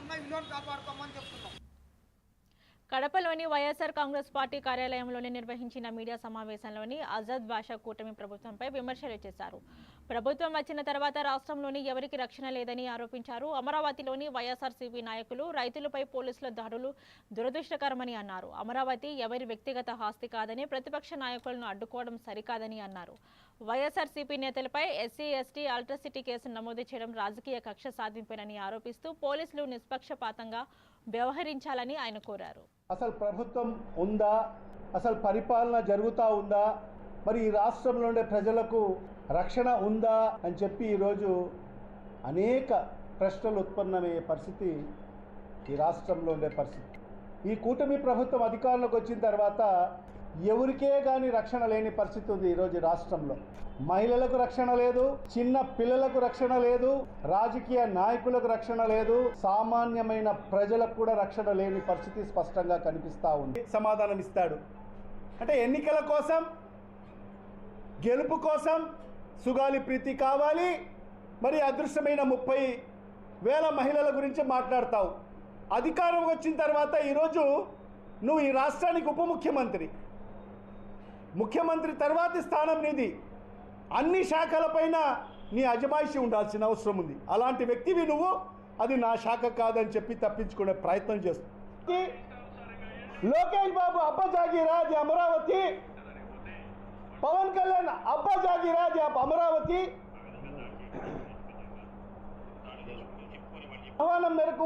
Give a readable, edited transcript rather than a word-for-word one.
ఉన్న విలువను కాపాడుకోమని చెప్తున్నాం. కడపలోని వైఎస్ఆర్ కాంగ్రెస్ పార్టీ కార్యాలయంలోని నిర్వహించిన మీడియా సమావేశంలోని ఆజాద్ బాషా కూటమి ప్రభుత్వంపై విమర్శలు చేశారు. ప్రభుత్వం వచ్చిన తర్వాత రాష్ట్రంలోని ఎవరికి రక్షణ లేదని ఆరోపించారు. అమరావతిలోని వైఎస్ఆర్సీపీ నాయకులు రైతులపై పోలీసుల దాడులు దురదృష్టకరమని అన్నారు. అమరావతి ఎవరి వ్యక్తిగత ఆస్తి కాదని ప్రతిపక్ష నాయకులను అడ్డుకోవడం సరికాదని అన్నారు. వైఎస్ఆర్సీపీ నేతలపై ఎస్సీ ఎస్టీ అల్ట్రాసిటీ కేసు నమోదు చేయడం రాజకీయ కక్ష సాధింపేనని ఆరోపిస్తూ పోలీసులు నిష్పక్షపాతంగా వ్యవహరించాలని ఆయన కోరారు. అసలు ప్రభుత్వం ఉందా, అసలు పరిపాలన జరుగుతూ ఉందా, మరి ఈ రాష్ట్రంలో ఉండే ప్రజలకు రక్షణ ఉందా అని చెప్పి ఈరోజు అనేక ప్రశ్నలు ఉత్పన్నమయ్యే పరిస్థితి ఈ రాష్ట్రంలో ఉండే పరిస్థితి. ఈ కూటమి ప్రభుత్వం అధికారంలోకి వచ్చిన తర్వాత ఎవరికే కానీ రక్షణ లేని పరిస్థితి ఉంది ఈరోజు రాష్ట్రంలో. మహిళలకు రక్షణ లేదు, చిన్న పిల్లలకు రక్షణ లేదు, రాజకీయ నాయకులకు రక్షణ లేదు, సామాన్యమైన ప్రజలకు కూడా రక్షణ లేని పరిస్థితి స్పష్టంగా కనిపిస్తూ ఉంది. సమాధానం ఇస్తాడు అంటే ఎన్నికల కోసం, గెలుపు కోసం సుగాలి ప్రీతి కావాలి, మరి అదృశ్యమైన 30,000 మహిళల గురించి మాట్లాడతావు. అధికారం వచ్చిన తర్వాత ఈరోజు నువ్వు ఈ రాష్ట్రానికి ఉప ముఖ్యమంత్రి, ముఖ్యమంత్రి తర్వాతి స్థానం నీది. అన్ని శాఖలపైన నీ అజమాయిషి ఉండాల్సిన అవసరం ఉంది. అలాంటి వ్యక్తివి నువ్వు. అది నా శాఖ కాదని చెప్పి తప్పించుకునే ప్రయత్నం చేస్తుంది. లోకేష్ బాబు అబ్బ జాగిరాజ్ అమరావతి, పవన్ కళ్యాణ్ అబ్బ జాగిరాజ్ అమరావతి ఆహ్వానం మేరకు